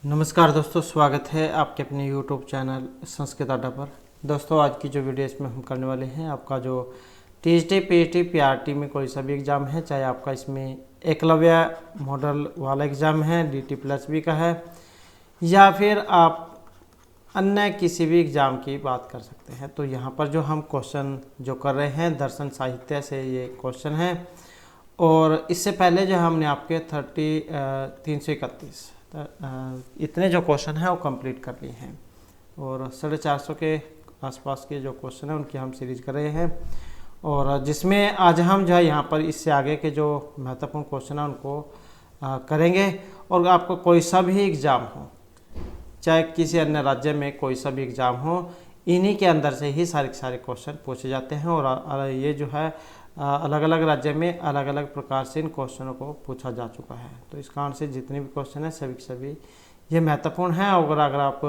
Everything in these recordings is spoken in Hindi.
नमस्कार दोस्तों, स्वागत है आपके अपने YouTube चैनल संस्कृत अड्डा पर। दोस्तों, आज की जो वीडियो इसमें हम करने वाले हैं, आपका जो टीएचडी पीएचडी पीआरटी में कोई सा भी एग्ज़ाम है, चाहे आपका इसमें एकलव्य मॉडल वाला एग्ज़ाम है, डीटी प्लस बी का है, या फिर आप अन्य किसी भी एग्ज़ाम की बात कर सकते हैं। तो यहाँ पर जो हम क्वेश्चन जो कर रहे हैं, दर्शन साहित्य से ये क्वेश्चन है। और इससे पहले जो हमने आपके 331 इतने जो क्वेश्चन हैं वो कंप्लीट कर लिए हैं, और 450 के आसपास के जो क्वेश्चन हैं उनकी हम सीरीज कर रहे हैं। और जिसमें आज हम जो है यहाँ पर इससे आगे के जो महत्वपूर्ण क्वेश्चन हैं उनको करेंगे। और आपको कोई सा भी एग्ज़ाम हो, चाहे किसी अन्य राज्य में कोई सा भी एग्ज़ाम हो, इन्हीं के अंदर से ही सारे क्वेश्चन पूछे जाते हैं। और ये जो है अलग अलग राज्य में अलग अलग प्रकार से इन क्वेश्चनों को पूछा जा चुका है। तो इस कारण से जितने भी क्वेश्चन हैं सभी के सभी ये महत्वपूर्ण हैं। और अगर आप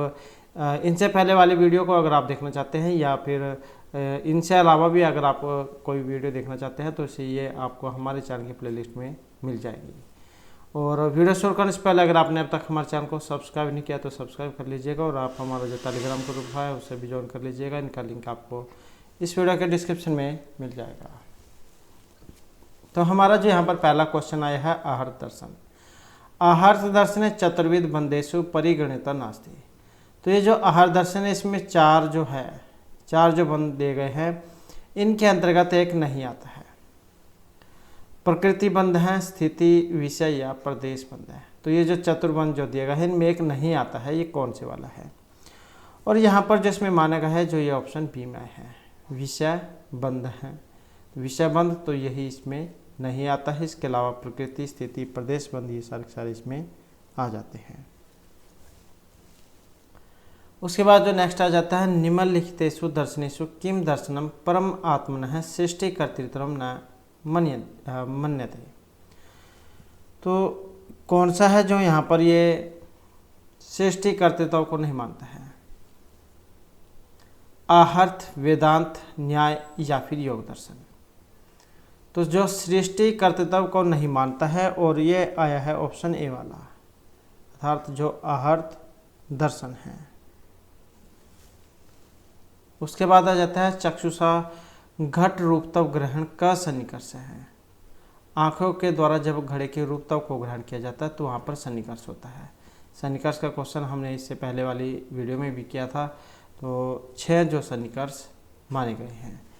इनसे पहले वाली वीडियो को अगर आप देखना चाहते हैं, या फिर इनसे अलावा भी अगर आप कोई वीडियो देखना चाहते हैं, तो इसे ये आपको हमारे चैनल की प्लेलिस्ट में मिल जाएगी। और वीडियो शुरू करने से पहले अगर आपने अब तक हमारे चैनल को सब्सक्राइब नहीं किया तो सब्सक्राइब कर लीजिएगा, और आप हमारा जो टेलीग्राम ग्रुप है उसे भी ज्वाइन कर लीजिएगा। इनका लिंक आपको इस वीडियो के डिस्क्रिप्शन में मिल जाएगा। तो हमारा जो यहाँ पर पहला क्वेश्चन आया है, आहर्त दर्शन। आहर्त दर्शन चतुर्विध बंदेषु परिगणिता नास्ति। तो ये जो आहर्त दर्शन है, इसमें चार जो बंद दिए गए हैं, इनके अंतर्गत एक नहीं आता है। प्रकृति बंध है, स्थिति, विषय या प्रदेश बंध है। तो ये जो चतुर्बंध जो दिया गया है, इनमें एक नहीं आता है। ये कौन से वाला है? और यहाँ पर जिसमें माना गया है, जो ये ऑप्शन बी में है, विषय बंध है। विषय बंध तो यही इसमें नहीं आता है। इसके अलावा प्रकृति, स्थिति, प्रदेश बंध ये सारे इसमें आ जाते हैं। उसके बाद जो नेक्स्ट आ जाता है, निम्नलिखितेषु दर्शनेषु किम दर्शनम परम आत्मनः सृष्टि कर्तृत्वम न मन्यते। तो कौन सा है जो यहाँ पर ये सृष्टि कर्तृत्व को नहीं मानता है? आहर्त, वेदांत, न्याय या फिर योग दर्शन। तो जो सृष्टि कर्तृत्व को नहीं मानता है, और ये आया है ऑप्शन ए वाला, अर्थात जो आहर्त दर्शन है। उसके बाद आ जाता है, चक्षुषा घट रूपत्व ग्रहण का सन्निकर्ष है। आंखों के द्वारा जब घड़े के रूपत्व को ग्रहण किया जाता है तो वहाँ पर सन्निकर्ष होता है। सन्निकर्ष का क्वेश्चन हमने इससे पहले वाली वीडियो में भी किया था। तो 6 जो सन्निकर्ष माने गए हैं।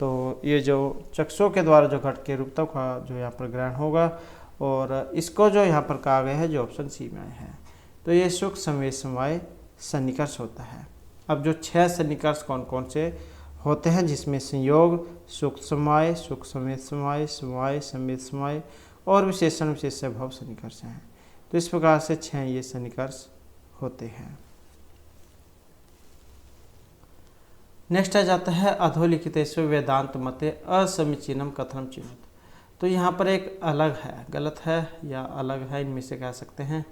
तो ये जो चक्षुओं के द्वारा जो घट के रूपत्व का जो यहाँ पर ग्रहण होगा, और इसको जो यहाँ पर कहा गया है, जो ऑप्शन सी में है, तो ये सुख संवेद समवाय सन्निकर्ष होता है। अब जो 6 सन्निकर्ष कौन कौन से होते हैं, जिसमें संयोग, सुख समवाय, सुख संवेद समवाय, समवाय संवेद समवाय और विशेषण विशेष्य भाव सन्निकर्ष हैं। तो इस प्रकार से 6 ये सन्निकर्ष होते हैं। नेक्स्ट आ जाता है, अधोलिखितेषु वेदांत मते असमीचीनम कथनम चिन्हित। तो यहाँ पर एक अलग है, गलत है या अलग है, इनमें से कह सकते हैं।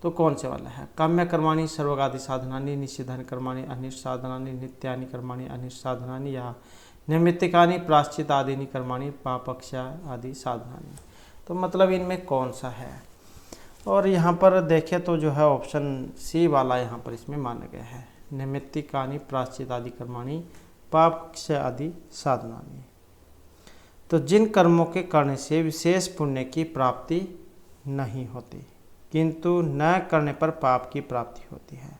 तो कौन से वाला है? काम्य कर्माणि सर्वगादि साधनानि, निषिद्धानि कर्माणि अनिष्ट साधनानि, नित्यानि कर्माणि अनिष्ट साधनानि, या नैमित्तिकानि प्राश्चित आदीनि कर्माणि पापक्षा आदि साधनानि। तो मतलब इनमें कौन सा है? और यहाँ पर देखें तो जो है ऑप्शन सी वाला यहाँ पर इसमें माना गया है, नैमित्तिकानि प्राश्चित आदि कर्माणि पापक्ष आदि साधनानि। तो जिन कर्मों के करने से विशेष पुण्य की प्राप्ति नहीं होती, किंतु न करने पर पाप की प्राप्ति होती है,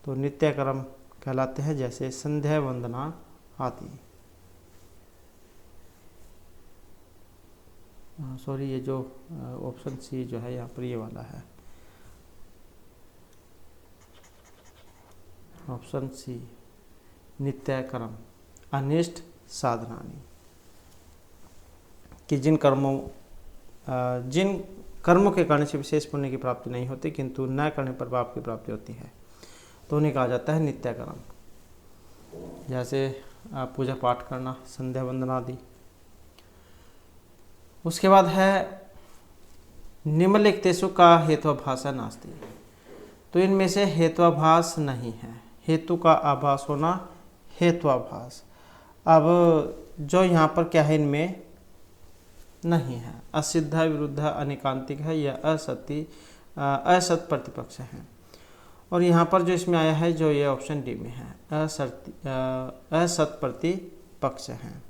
तो नित्य कर्म कहलाते हैं, जैसे संध्या वंदना आदि। सॉरी, ये जो ऑप्शन सी जो है यहाँ पर ये वाला है, ऑप्शन सी, नित्य कर्म अनिष्ट साधनानि। कि जिन कर्मों के करने से विशेष पुण्य की प्राप्ति नहीं होती, किंतु न करने पर पाप की प्राप्ति होती है, तो उन्हें कहा जाता है नित्य कर्म। जैसे पूजा पाठ करना, संध्या वंदन आदि। उसके बाद है, निम्नलिखितेषु का हेत्वाभास नास्ति। तो इनमें से हेत्वाभास नहीं है। हेतु का आभास होना, हेत्वाभास। अब जो यहाँ पर क्या है, इनमें नहीं है। असिद्ध, विरुद्ध, अनिकांतिक है, या असत्य, असत प्रतिपक्ष हैं। और यहाँ पर जो इसमें आया है जो ये ऑप्शन डी में है असत प्रतिपक्ष हैं।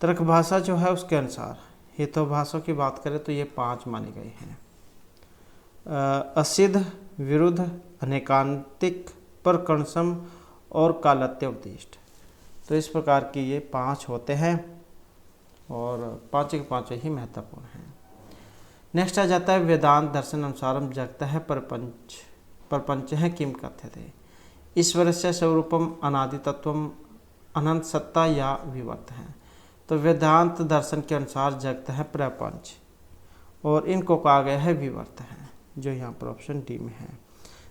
तर्क भाषा जो है उसके अनुसार हेतुभाषा की बात करें तो ये 5 माने गए हैं। असिद्ध, विरुद्ध, अनेकांतिक, परकर्षम और कालत्य उद्दिष्ट। तो इस प्रकार की ये 5 होते हैं और 5 के 5 ही महत्वपूर्ण हैं। नेक्स्ट आ जाता है वेदांत दर्शन अनुसारम जगत है प्रपंच है किम कथ्यते ईश्वर से स्वरूपम अनादि तत्वम अनंत सत्ता या विवर्त है। तो वेदांत दर्शन के अनुसार जगत है प्रपंच और इनको कहा गया है विवर्त है, जो यहाँ पर ऑप्शन डी में है।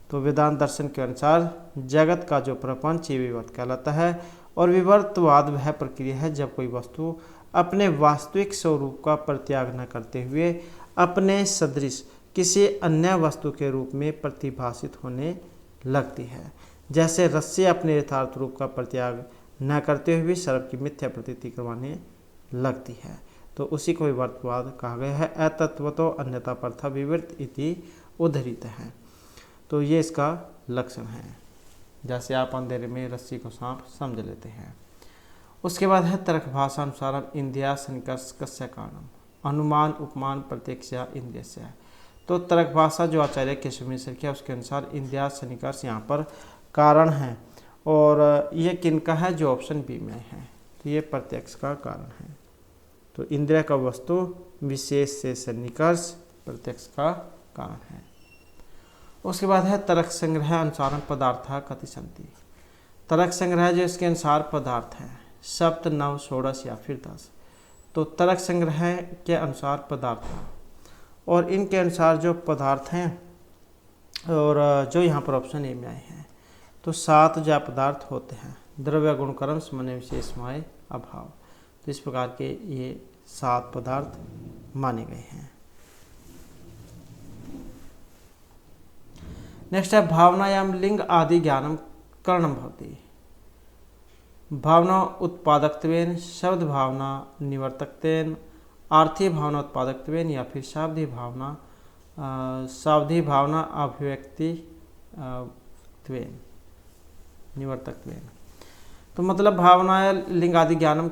तो वेदांत दर्शन के अनुसार जगत का जो प्रपंच ये विवर्त कहलाता है। और विवर्तवाद वह प्रक्रिया है जब कोई वस्तु अपने वास्तविक स्वरूप का परित्याग न करते हुए अपने सदृश किसी अन्य वस्तु के रूप में प्रतिभाषित होने लगती है। जैसे रस्सी अपने यथार्थ रूप का परित्याग न करते हुए सर्प की मिथ्या प्रतीति करवाने लगती है। तो उसी को विवर्तवाद कहा गया है। अतत्वतो अन्यथा प्रथा विवर्त इति उद्धृत है। तो ये इसका लक्षण है, जैसे आप अंधेरे में रस्सी को सांप समझ लेते हैं। उसके बाद है तर्क भाषा अनुसार इंद्रिया सन्निकर्ष कस्य कारणम अनुमान उपमान प्रत्यक्ष इंद्रिय से। तो तर्क भाषा जो आचार्य केशव मिश्र की है उसके अनुसार इंद्रिया सन्निकर्ष यहाँ पर कारण है और ये किनका है, जो ऑप्शन बी में है। तो ये प्रत्यक्ष का कारण है। तो इंद्रिय का वस्तु विशेष से सन्निकर्ष प्रत्यक्ष का कारण है। उसके बाद है तर्क संग्रह अनुसार पदार्थ कति सन्ति। तर्क संग्रह जो इसके अनुसार पदार्थ है 7, 9, 16 या फिर 10। तो तर्क संग्रह के अनुसार पदार्थ है और इनके अनुसार जो पदार्थ हैं और जो यहाँ पर ऑप्शन ए में आए हैं तो 7 जो पदार्थ होते हैं द्रव्य गुण कर्म समन्वय विशेष माय अभाव। तो इस प्रकार के ये 7 पदार्थ माने गए हैं। नेक्स्ट है भावनायाम लिंग आदि ज्ञानम करणम भवति। भावना उत्पादकत्वेन, शब्द भावना निवर्तकत्वेन, आर्थी भावना उत्पादकत्वेन या फिर शाब्दी भावना अभिव्यक्ति त्वेन निवर्तकत्वेन। तो मतलब भावना लिंग आदि ज्ञानम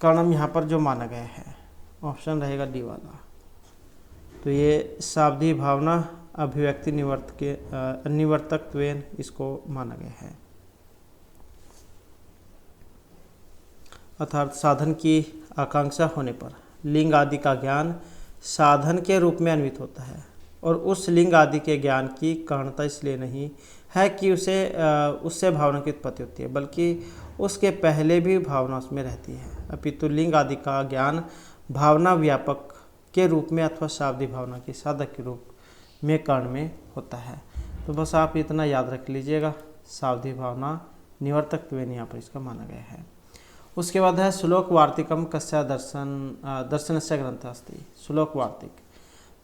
करणम यहाँ पर जो माना गया है ऑप्शन रहेगा डी वाला। तो ये शाब्दी भावना अभिव्यक्ति निवर्तकत्वेन इसको माना गया है। अर्थात साधन की आकांक्षा होने पर लिंग आदि का ज्ञान साधन के रूप में अन्वित होता है और उस लिंग आदि के ज्ञान की कारणता इसलिए नहीं है कि उससे भावना की उत्पत्ति होती है, बल्कि उसके पहले भी भावना उसमें रहती है। अपितु लिंग आदि का ज्ञान भावना व्यापक के रूप में अथवा शाब्दी भावना के साधक के रूप में कारण में होता है। तो बस आप इतना याद रख लीजिएगा, शाब्दी भावना निवर्तकत्वेन यहाँ पर इसका माना गया है। उसके बाद है श्लोक वार्तिकम कस्य दर्शनस्य ग्रंथ अस्ति। श्लोक वार्तिक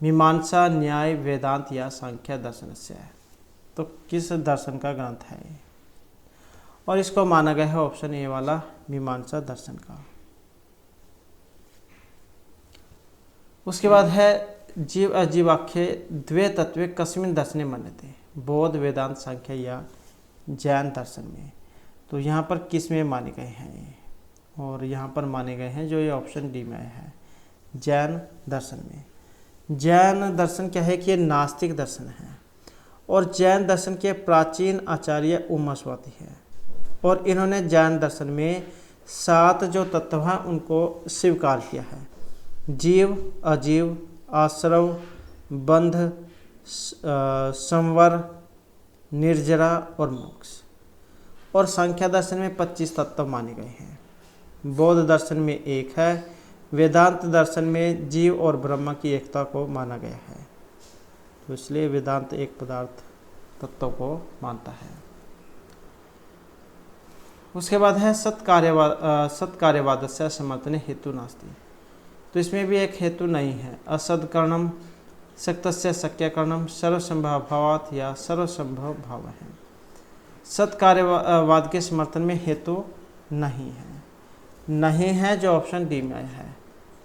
मीमांसा न्याय वेदांत या सांख्य दर्शनस्य है। तो किस दर्शन का ग्रंथ है और इसको माना गया है ऑप्शन ए वाला मीमांसा दर्शन का। उसके बाद है जीव अजीवाख्ये द्वे तत्वे कस्मिन् दर्शने मन्यते। बौद्ध वेदांत सांख्य या जैन दर्शन में। तो यहाँ पर किस में माने गए हैं और यहाँ पर माने गए हैं जो ये ऑप्शन डी में है जैन दर्शन में। जैन दर्शन क्या है कि ये नास्तिक दर्शन है और जैन दर्शन के प्राचीन आचार्य उमास्वाति है और इन्होंने जैन दर्शन में 7 जो तत्व हैं उनको स्वीकार किया है। जीव, अजीव, आश्रव, बंध, संवर, निर्जरा और मोक्ष। और सांख्य दर्शन में 25 तत्व माने गए हैं। बौद्ध दर्शन में 1 है। वेदांत दर्शन में जीव और ब्रह्मा की एकता को माना गया है। तो इसलिए वेदांत एक पदार्थ तत्व को मानता है। उसके बाद है सत्कार्यवाद से समर्थने हेतु नास्ति। तो इसमें भी एक हेतु नहीं है। असदकरणम शक्तस्य शक्यकरणम सर्वसंभवात् या सर्वसंभव भाव है। सत्कार्यवाद के समर्थन में हेतु नहीं है जो ऑप्शन डी में आया है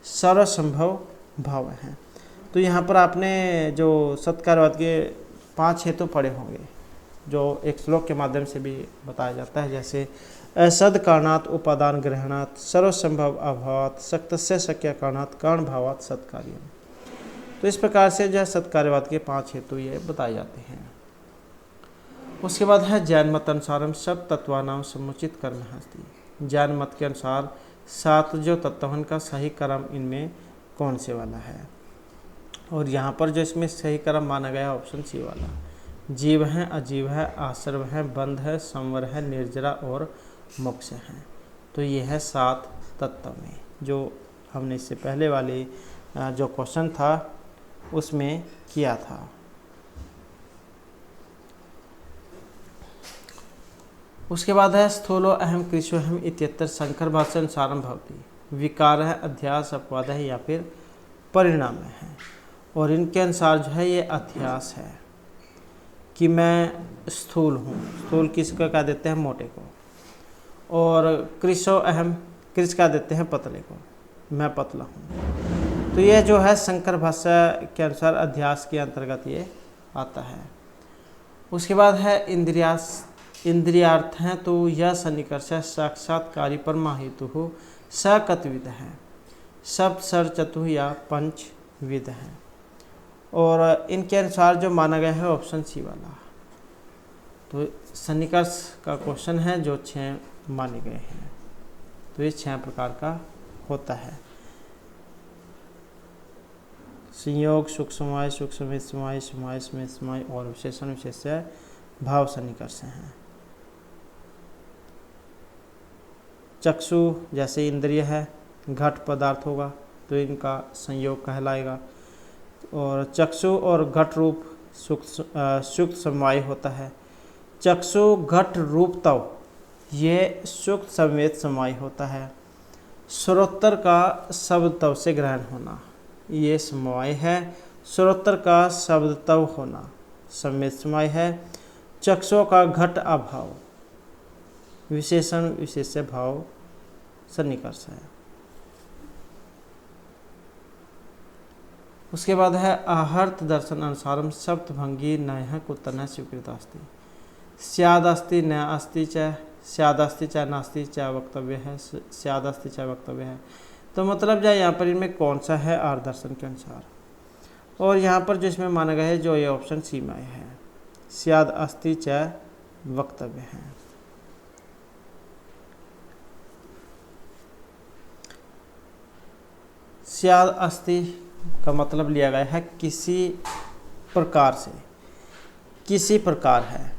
सर्वसंभव भाव है। तो यहाँ पर आपने जो सत्कार्यवाद के 5 हेतु पढ़े होंगे, जो एक श्लोक के माध्यम से भी बताया जाता है, जैसे असद कारणात् उपादान ग्रहणात् सर्वसंभव अभावात् शक्तस्य शक्य कारणात् कारण भावात् सत्कार्यम्। तो इस प्रकार से जो है सत्कार्यवाद के 5 हेतु ये बताए जाते हैं। उसके बाद है जैन मत अनुसारम सब तत्वानाम समुचित कर्म अस्ति। जैन मत के अनुसार 7 जो तत्वन का सही कर्म इनमें कौन से वाला है, और यहाँ पर जो इसमें सही कर्म माना गया ऑप्शन सी वाला, जीव है, अजीव है, आश्रव है, बंध है, संवर है, निर्जरा और मोक्ष है। तो ये है 7 तत्व में, जो हमने इससे पहले वाले जो क्वेश्चन था उसमें किया था। उसके बाद है स्थूलो अहम कृषो अहम इत्यत्र शंकर भाष्य अनुसारम भवति। विकार है, अध्यास, अपवाद है या फिर परिणाम है, और इनके अनुसार जो है ये अध्यास है कि मैं स्थूल हूँ। स्थूल किसको कह देते हैं? मोटे को। और कृषो अहम, कृष कह देते हैं पतले को, मैं पतला हूँ। तो ये जो है शंकर भाष्य के अनुसार अध्यास के अंतर्गत ये आता है। उसके बाद है इंद्रियार्थ हैं, तो यह सन्निकर्ष साक्षात्कारी परमाहेतु सकतविद है, सप्त सर चतुः या पंचविद है, और इनके अनुसार जो माना गया है ऑप्शन सी वाला। तो सन्निकर्ष का क्वेश्चन है जो 6 माने गए हैं, तो ये 6 प्रकार का होता है। संयोग, सूक्ष्मवाय, सूक्ष्म समाय, समाय में समाय और विशेषण विशेष्य भाव सन्निकर्ष हैं। चक्षु जैसे इंद्रिय है, घट पदार्थ होगा तो इनका संयोग कहलाएगा, और चक्षु और घट रूप सुक्त समवाय होता है। चक्षु घट रूप तव ये सुक्त संवेद समवाय होता है। श्रोत्र का शब्द तव से ग्रहण होना ये समवाय है। श्रोत्र का शब्द तव होना संवेद समवाय है। चक्षुओं का घट अभाव विशेषण विशेष्य भाव सन्निकर्ष है। उसके बाद है आहर्त दर्शन अनुसारम सप्तभंगी नयः कुतनः स्वीकृत अस्ति। स्याद अस्ति न अस्ति च, स्याद अस्ति च नास्ति च वक्तव्य है, स्याद अस्ति च वक्तव्य है। तो मतलब जो यहाँ पर इनमें कौन सा है आर दर्शन के अनुसार, और यहाँ पर जो इसमें माना गया है जो ये ऑप्शन सी में है, स्याद अस्ति च वक्तव्य है। स्याद अस्ति का मतलब लिया गया है किसी प्रकार से, किसी प्रकार है।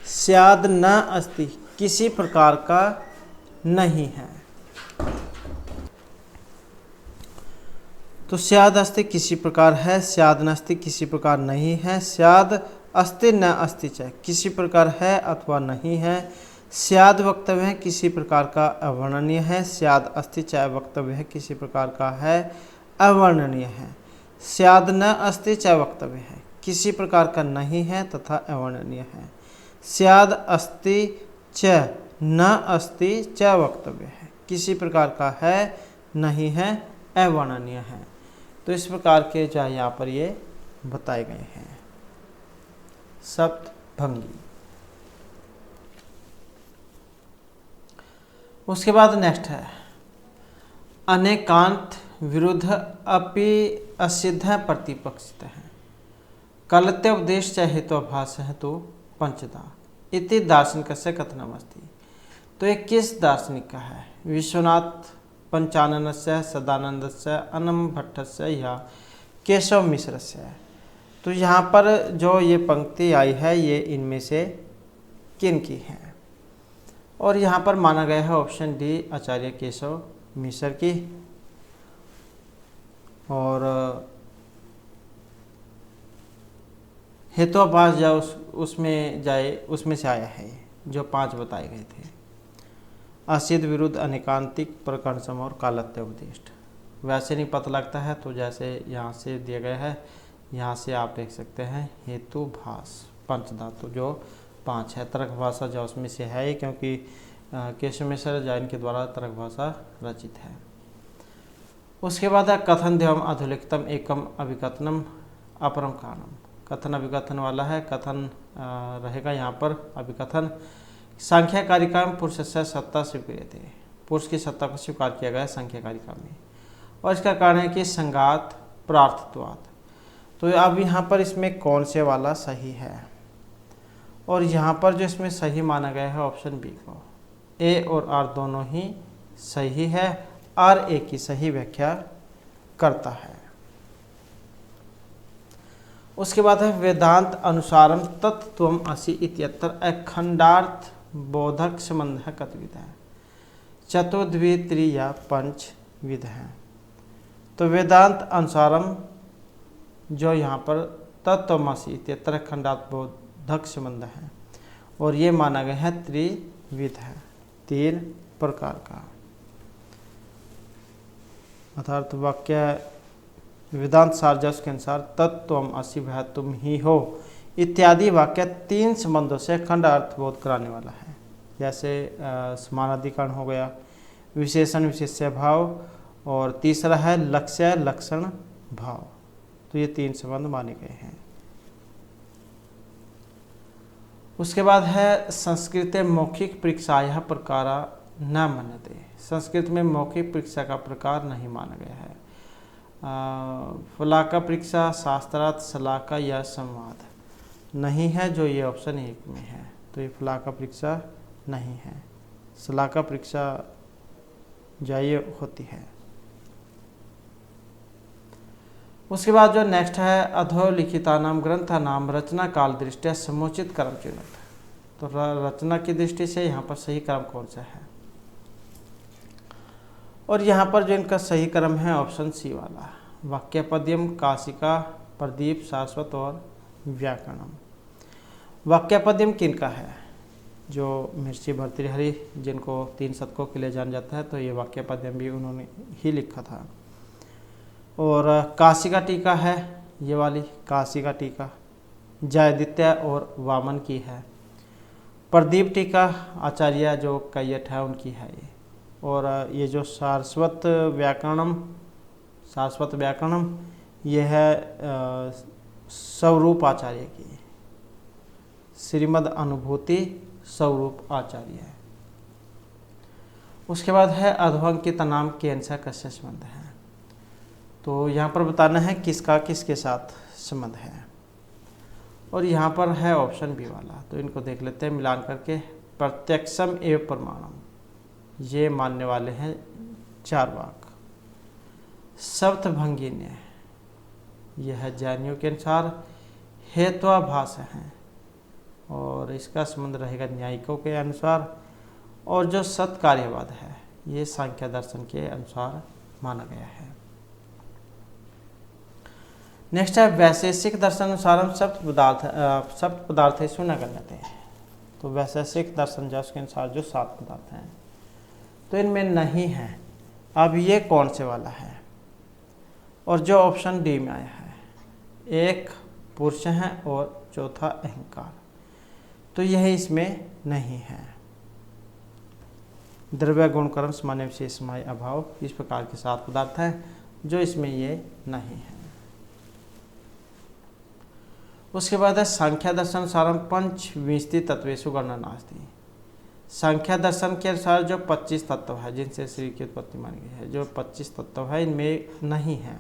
स्याद न अस्ति किसी प्रकार का नहीं है। तो स्याद अस्ति किसी प्रकार है, स्याद न अस्ति किसी प्रकार नहीं है, स्याद अस्ति न अस्ति च किसी प्रकार है अथवा नहीं है, स्याद वक्तव्य है किसी प्रकार का अवर्णनीय है, स्याद अस्ति च वक्तव्य है किसी प्रकार का है अवर्णनीय है, स्याद न अस्ति च वक्तव्य है किसी प्रकार का नहीं है तथा अवर्णनीय है, स्याद अस्ति च न अस्ति च वक्तव्य है किसी प्रकार का है नहीं है अवर्णनीय है। तो इस प्रकार के जो यहाँ पर ये बताए गए हैं सप्तभंगी। उसके बाद नेक्स्ट है अनेकांत विरुद्ध अपि असिद्ध प्रतिपक्षित है। कलते उपदेश चाहे हेतुभाष है तो पंचदा इति दार्शनिक से कथनम अस्ति। तो ये किस दार्शनिक का है? विश्वनाथ पंचानन से, सदानंद से, अनम भट्ट से या केशव मिश्र से। तो यहाँ पर जो ये पंक्ति आई है ये इनमें से किन की है? और यहाँ पर माना गया है ऑप्शन डी आचार्य केशव मिश्र की, और हेतुभाष जाओ उसमें जाए उसमें से आया है जो 5 बताए गए थे। असिद्ध विरुद्ध अनेकांतिक प्रकरण सम और कालत्य उपदिष्ट। वैसे नहीं पता लगता है तो जैसे यहाँ से दिया गया है यहाँ से आप देख सकते हैं हेतुभाष पंचधातु जो 5 है। तर्क भाषा जो उसमें से है क्योंकि केशव मिश्र जैन के द्वारा तर्क भाषा रचित है। उसके बाद है कथन द्वयम अधोलिखितम एकम अभिकथनम अपरम कारणम। कथन अभिकथन वाला है, कथन रहेगा यहाँ पर अभिकथन। संख्या कारिका में पुरुष से सत्ता स्वीकृत है, पुरुष की सत्ता को स्वीकार किया गया है संख्या कारिका में, और इसका कारण है कि संगात प्रार्थत्वात्। तो अब यहाँ पर इसमें कौन से वाला सही है, और यहाँ पर जो इसमें सही माना गया है ऑप्शन बी को, ए और आर दोनों ही सही है, आर ए की सही व्याख्या करता है। उसके बाद है वेदांत अनुसारम तत्त्वम असि इत्यत्र अखंडार्थ बोधक संबंध कतविध है, चतुर्द्वि त्रिया पंच विध है। तो वेदांत अनुसारम जो यहाँ पर तत्त्वमसि इत्यत्र अखंडार्थ बोधक संबंध है, और ये माना गया है त्रिविध है, 3 प्रकार का। अर्थात वाक्य वेदांत सारजस के अनुसार तत्त्वम असि वह तुम ही हो इत्यादि वाक्य 3 संबंधों से अखंड अर्थबोध कराने वाला है। जैसे समानाधिकरण हो गया, विशेषण विशेष्य भाव, और तीसरा है लक्ष्य लक्षण भाव। तो ये 3 संबंध माने गए हैं। उसके बाद है संस्कृत मौखिक परीक्षायाः प्रकारा न मन्यते। संस्कृत में मौखिक परीक्षा का प्रकार नहीं माना गया है। फलाका परीक्षा, शास्त्रार्थ, सलाका या संवाद नहीं है, जो ये ऑप्शन 1 में है। तो ये फलाका परीक्षा नहीं है, सलाका परीक्षा जाइए होती है। उसके बाद जो नेक्स्ट है अधोलिखितानाम ग्रंथानाम रचना काल दृष्टया समुचित क्रम चिन्हित। तो रचना की दृष्टि से यहाँ पर सही क्रम कौन सा है, और यहाँ पर जो इनका सही क्रम है ऑप्शन सी वाला, वाक्यपद्यम, काशिका, प्रदीप, सारस्वत और व्याकरणम। वाक्यपद्यम किनका है, जो मिर्ची भर्तृहरि जिनको 3 शतकों के लिए जाना जाता है, तो ये वाक्यपद्यम भी उन्होंने ही लिखा था। और काशिका टीका है, ये वाली काशिका टीका जयदित्य और वामन की है। प्रदीप टीका आचार्य जो कैयट है उनकी है ये। और ये जो सारस्वत व्याकरणम ये है स्वरूप आचार्य की, श्रीमद् अनुभूति स्वरूप आचार्य है। उसके बाद है अधोअंकित नाम केनसा कस्य संबंध है। तो यहाँ पर बताना है किसका किसके साथ संबंध है, और यहाँ पर है ऑप्शन बी वाला। तो इनको देख लेते हैं मिलान करके। प्रत्यक्षम एवं प्रमाणम, ये मानने वाले हैं चार्वाक। सप्तभंगी ने, यह है जैनियों के अनुसार हेत्वाभास है, और इसका संबंध रहेगा न्यायिकों के अनुसार। और जो सत्कार्यवाद है ये सांख्य दर्शन के अनुसार माना गया है। नेक्स्ट है वैशेषिक दर्शन अनुसार सप्त पदार्थेषु न गण्यते। तो वैशेषिक दर्शन जो उसके अनुसार जो 7 पदार्थ हैं तो इनमें नहीं है। अब ये कौन से वाला है, और जो ऑप्शन डी में आया है, 1 पुरुष है और चौथा अहंकार, तो यह इसमें नहीं है। द्रव्य गुण कर्म सामान्य विशेष समय अभाव, इस प्रकार के 7 पदार्थ हैं जो इसमें ये नहीं है। उसके बाद है सांख्य दर्शन सारम पंचविंशति तत्वेषु गणना नास्ति। सांख्य दर्शन के अनुसार जो 25 तत्व है जिनसे शरीर की उत्पत्ति मानी गई है, जो 25 तत्व है इनमें नहीं है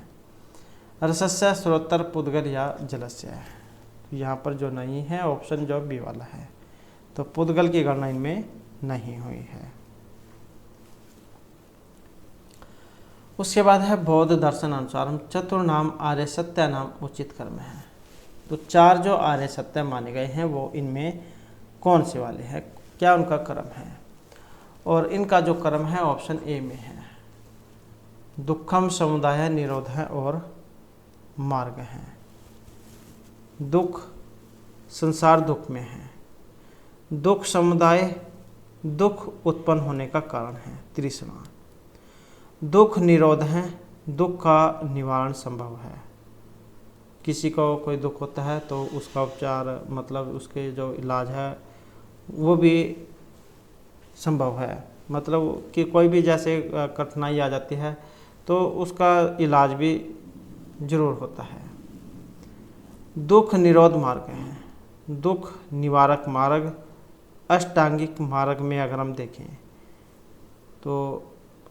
रसस्य, श्रोत्र, पुद्गल या जलस्य है। तो यहाँ पर जो नहीं है ऑप्शन जो बी वाला है, तो पुद्गल की गणना इनमें नहीं हुई है। उसके बाद है बौद्ध दर्शन अनुसार चतुर्नाम आर्य सत्य नाम उचित कर्म है। तो 4 जो आर्य सत्य माने गए हैं वो इनमें कौन से वाले हैं, क्या उनका कर्म है, और इनका जो कर्म है ऑप्शन ए में है। दुखम समुदाय, निरोध है और मार्ग है। दुख संसार दुख में है, दुख समुदाय दुख उत्पन्न होने का कारण है, तृष्णा। दुख निरोध है, दुख का निवारण संभव है। किसी को कोई दुख होता है तो उसका उपचार मतलब उसके जो इलाज है वो भी संभव है। मतलब कि कोई भी जैसे कठिनाई आ जाती है तो उसका इलाज भी जरूर होता है। दुख निरोध मार्ग है, दुख निवारक मार्ग अष्टांगिक मार्ग में अगर हम देखें तो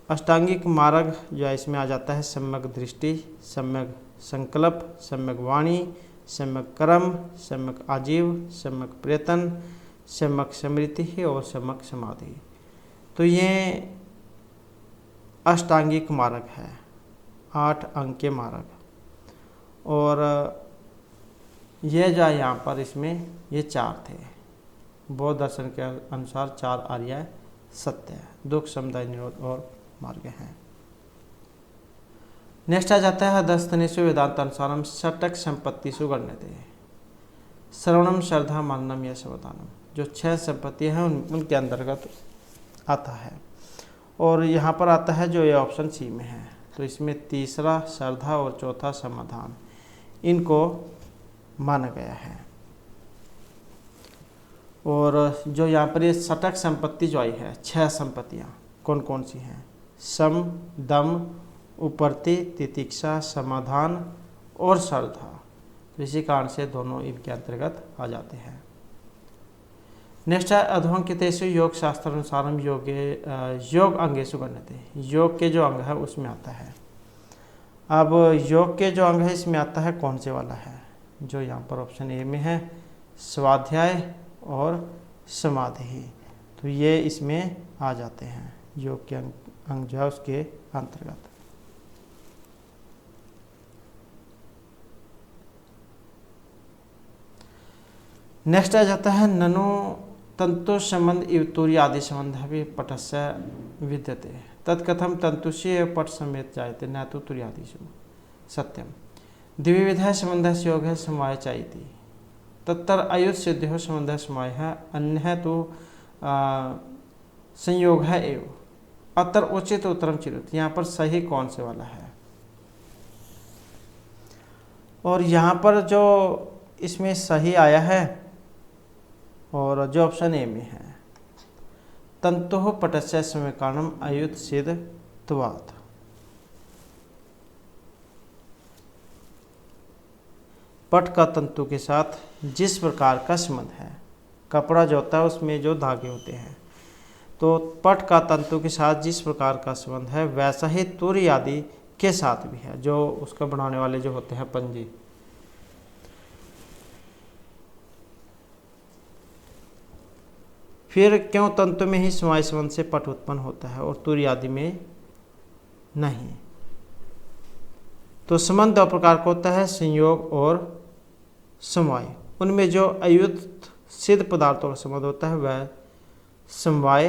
अष्टांगिक मार्ग जो है इसमें आ जाता है सम्यक दृष्टि, सम्यक संकल्प, सम्यक वाणी, सम्यक कर्म, सम्यक आजीव, सम्यक प्रयत्न, सम्यक स्मृति और सम्यक समाधि। तो ये अष्टांगिक मार्ग है, 8 अंक के मार्ग। और ये जो यहाँ पर इसमें ये 4 थे। बौद्ध दर्शन के अनुसार 4 आर्य सत्य है, दुख समुदाय निरोध और मार्ग हैं। नेक्स्ट आ जाता है दस्तनेशु वेदांत अनुसारम षटक संपत्तिषु गण्यते श्रवणम श्रद्धा मननम यश वदानम। जो 6 संपत्ति हैं उनके अंतर्गत आता है। और यहाँ पर आता है जो ये ऑप्शन सी में है, तो इसमें तीसरा श्रद्धा और चौथा समाधान इनको माना गया है। और जो यहाँ पर ये षटक संपत्ति जो आई है, 6 संपत्तियाँ कौन कौन सी हैं? सम, दम, उपरति, तितिक्षा, समाधान और श्रद्धा। तो इसी कारण से दोनों इनके अंतर्गत आ जाते हैं। नेक्स्ट है अध्वंकितेषु योग शास्त्र अनुसारम योग अंगेषु गण्यते। योग के जो अंग है उसमें आता है। अब योग के जो अंग है इसमें आता है कौन से वाला है? जो यहाँ पर ऑप्शन ए में है, स्वाध्याय और समाधि। तो ये इसमें आ जाते हैं, योग के अंग जो है उसके अंतर्गत। नेक्स्ट आ जाता है ननु तंतु संबंध इव तुर्य आदि संबंध भी पटस्य विद्यते तत्कथम तंतुषी एवं पट समेत जायते न तो तुर्यादिषु सत्यम द्विविध संबंध योग है समवाय चाहिए तत्तर अयुत सिद्धि हो संबंध समवाय है अन्य तो संयोग है एवं अतर उचित उत्तरम चिरुत। यहाँ पर सही कौन से वाला है? और यहाँ पर जो इसमें सही आया है और जो ऑप्शन ए में है तंतु पटस्य समय कारणम अयुत सिद्ध त्वात्। पट का तंतु के साथ जिस प्रकार का संबंध है, कपड़ा जो होता है उसमें जो धागे होते हैं, तो पट का तंतु के साथ जिस प्रकार का संबंध है वैसा ही तुर्य आदि के साथ भी है, जो उसका बनाने वाले जो होते हैं पंजे। फिर क्यों तंतु में ही समवाय संबंध से पट उत्पन्न होता है और तुर्य आदि में नहीं? तो संबंध 2 प्रकार का होता है, संयोग और समवाय। उनमें जो अयुत सिद्ध पदार्थों का संबंध होता है वह समवाय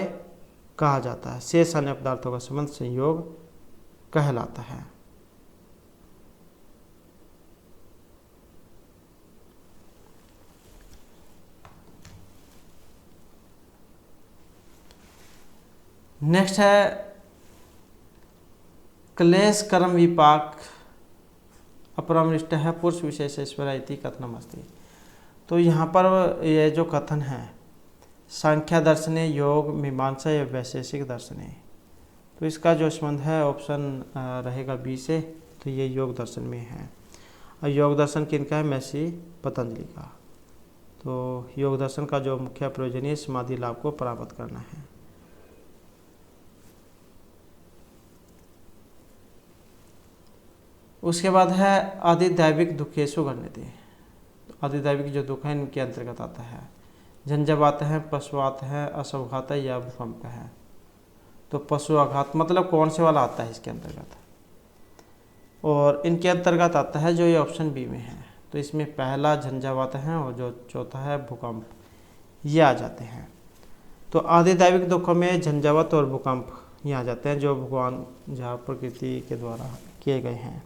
कहा जाता है, शेष अन्य पदार्थों का संबंध संयोग कहलाता है। नेक्स्ट है क्लेश कर्म विपाक अपरामृष्ट है पुरुष विशेष ईश्वर इति कथनम अस्ति। तो यहाँ पर यह जो कथन है सांख्य दर्शने योग मीमांसा या वैशेषिक दर्शने, तो इसका जो संबंध है ऑप्शन रहेगा बी से, तो ये योग दर्शन में है। और योग दर्शन किनका है? महर्षि पतंजलि का। तो योग दर्शन का जो मुख्य प्रयोजन है समाधि लाभ को प्राप्त करना है। उसके बाद है आदिदैविक दुखेशु गण्यते। आदिदैविक जो दुख है इनके अंतर्गत आता है। झंझावात है, पशुआत है, असवघात है या भूकंप है। तो पशु आघात मतलब कौन से वाला आता है इसके अंतर्गत? और इनके अंतर्गत आता है जो ये ऑप्शन बी में है। तो इसमें पहला झंझावात है और जो चौथा है भूकंप, ये आ जाते हैं। तो आदिदैविक दुखों में झंझावात और भूकंप ये आ जाते हैं, जो भगवान जहाँ प्रकृति के द्वारा किए गए हैं।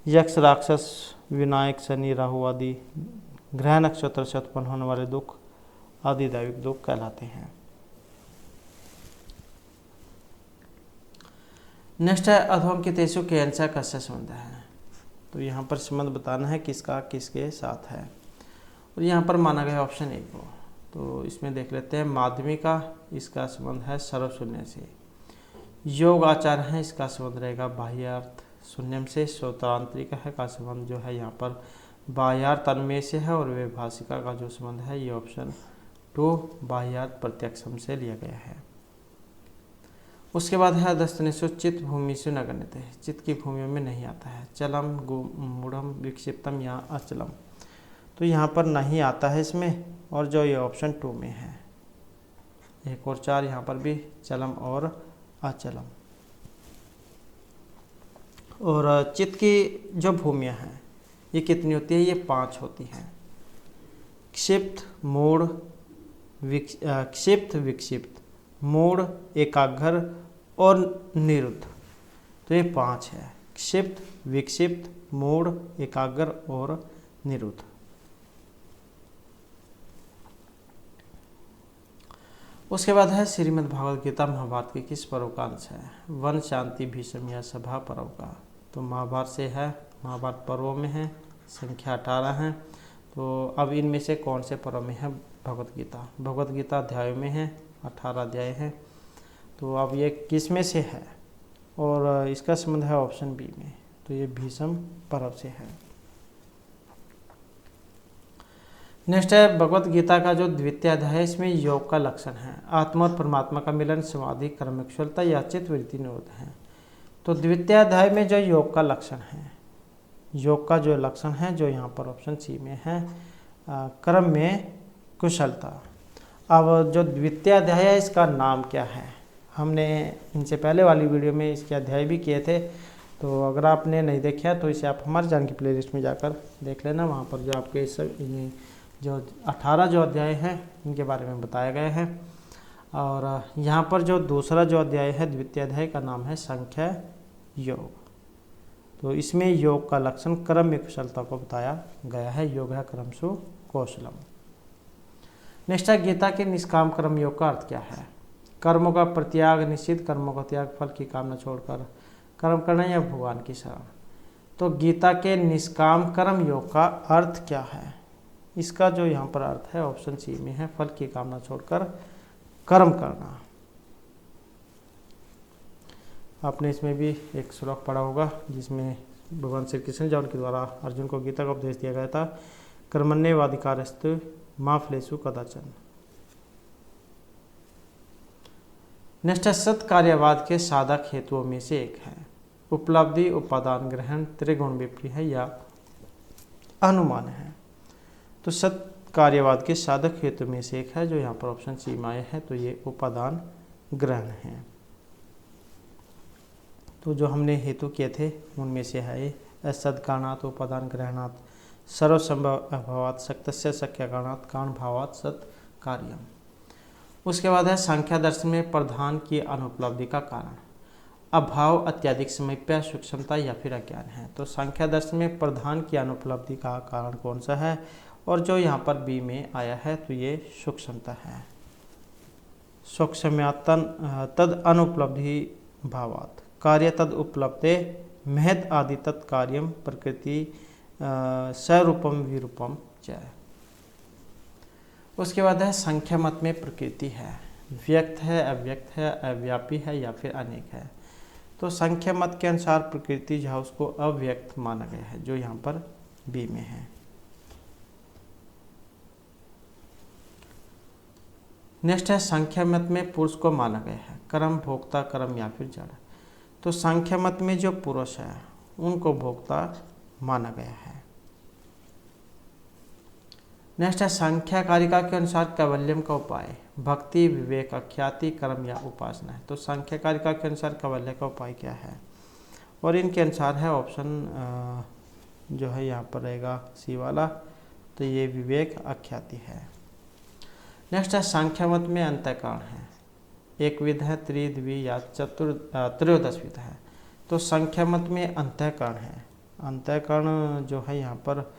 यक्ष, राक्षस, विनायक, शनि, राहु आदि ग्रह नक्षत्र से उत्पन्न होने वाले दुख आदिदैविक दुख कहलाते हैं। नेक्स्ट है अधोंकितेषु के अंश कस्य संबंध है। तो यहाँ पर संबंध बताना है किसका किसके साथ है। और यहाँ पर माना गया ऑप्शन ए को। तो इसमें देख लेते हैं माध्यमिका, इसका संबंध है सर्वशून्य से। योग आचार है, इसका संबंध रहेगा बाह्यार्थ शून्यम से। श्रोतांतरिक है का संबंध जो है यहाँ पर बाह्यार्थ अन्वय से है, और वे भाषिका का जो संबंध है ये ऑप्शन 2 बाह्यार्थ प्रत्यक्षम से लिया गया है। उसके बाद है दस्तनेशु चित्त भूमि से नगण्यते है, चित्त की भूमियों में नहीं आता है। चलम मूढ़म विक्षिप्तम या अचलम, तो यहाँ पर नहीं आता है इसमें, और जो ये ऑप्शन 2 में है। 1 और 4 यहाँ पर भी चलम और अचलम। और चित्त की जो भूमियाँ हैं ये कितनी होती है, ये 5 होती हैं। क्षिप्त, मूढ़, क्षिप्त, विक्षिप्त, मूढ़, एकाग्र और निरुद्ध, तो ये 5 है। क्षिप्त, विक्षिप्त, मूढ़, एकाग्र और निरुद्ध। उसके बाद है श्रीमद् भागवत गीता महाभारत के किस पर्व का अंश है। वन, शांति, भीष्म या सभा पर्व का, तो महाभारत से है, महाभारत पर्वों में है, संख्या 18 है। तो अब इनमें से कौन से पर्व में है भगवत गीता। भगवत गीता अध्यायों में है, 18 अध्याय हैं। तो अब ये किस में से है, और इसका संबंध है ऑप्शन बी में, तो ये भीष्म पर्व से है। नेक्स्ट है भगवत गीता का जो द्वितीय अध्याय है, इसमें योग का लक्षण है। आत्मा और परमात्मा का मिलन, समाधि, कर्म कुशलता या चित्त वृत्ति निरोध है। तो द्वितीय अध्याय में जो योग का लक्षण है, योग का जो लक्षण है जो यहाँ पर ऑप्शन सी में है, कर्म में कुशलता। अब जो द्वितीय अध्याय है इसका नाम क्या है, हमने इनसे पहले वाली वीडियो में इसके अध्याय भी किए थे, तो अगर आपने नहीं देखा तो इसे आप हमारे चैनल की प्लेलिस्ट में जाकर देख लेना। वहाँ पर जो आपके सब जो 18 जो अध्याय हैं इनके बारे में बताया गया है। और यहाँ पर जो दूसरा जो अध्याय है द्वितीय अध्याय का नाम है संख्या योग। तो इसमें योग का लक्षण कर्म में कुशलता को बताया गया है। योग है कर्मसु कौशलम। नेक्स्ट है गीता के निष्काम कर्म योग का अर्थ क्या है। कर्मों का प्रत्याग, निश्चित कर्मों का त्याग, फल की कामना छोड़कर कर्म करना या भगवान की शरण। तो गीता के निष्काम कर्म योग का अर्थ क्या है, इसका जो यहाँ पर अर्थ है ऑप्शन सी में है, फल की कामना छोड़कर कर्म करना। आपने इसमें भी एक श्लोक पढ़ा होगा जिसमें भगवान श्री कृष्ण जी के द्वारा अर्जुन को गीता का उपदेश दिया गया था, कर्मण्येवाधिकारस्तु मा फलेषु कदाचन। नेक्स्ट है सत्कार्यवाद के साधक हेतुओं में से एक है। उपलब्धि, उपादान ग्रहण, त्रिगुण विपरीत है या अनुमान है। तो सत्कार्यवाद के साधक हेतु में से एक है जो यहाँ पर ऑप्शन सी में आया है, तो ये उपादान ग्रहण है। तो जो हमने हेतु किए थे उनमें से है ये सत्कारणात् उपादान ग्रहणात्, सर्वसंभव अभावात्, शक्तस्य शक्यकारणात्, कारण भावात् सत्कार्यम। उसके बाद है संख्या दर्शन में प्रधान की अनुपलब्धि का कारण। अभाव, अत्यधिक समीप्य, सूक्ष्मता या फिर अज्ञान है। तो संख्या दर्शन में प्रधान की अनुपलब्धि का कारण कौन सा है, और जो यहाँ पर बी में आया है तो ये सूक्ष्मता है। सूक्ष्म्यातन तद अनुपलब्धि भावात्, कार्य तद उपलब्धे, महत् आदि तत्कार्यम प्रकृति स्वरूपम विरूपम च। उसके बाद है संख्या मत में प्रकृति है, व्यक्त है, अव्यक्त है, अव्यापी है या फिर अनेक है। तो संख्या मत के अनुसार प्रकृति जो है उसको अव्यक्त माना गया है, जो यहाँ पर बी में है। नेक्स्ट है संख्या मत में पुरुष को माना गया है, कर्म, भोक्ता, कर्म या फिर जड़। तो संख्या मत में जो पुरुष है उनको भोक्ता माना गया है। नेक्स्ट है संख्या कारिका के अनुसार कैवल्यम का उपाय, भक्ति, विवेक, अख्याति, कर्म या उपासना है। तो संख्या कारिका के अनुसार कैवल्य का उपाय क्या है, और इनके अनुसार है ऑप्शन जो है यहाँ पर रहेगा सी वाला, तो ये विवेक, अख्याति है। नेक्स्ट है संख्या मत में अंतःकरण है, एक विध है, त्रिद्वि या त्रयोदश विध है। तो संख्या मत में अंतःकरण है, अंतःकरण जो है यहाँ पर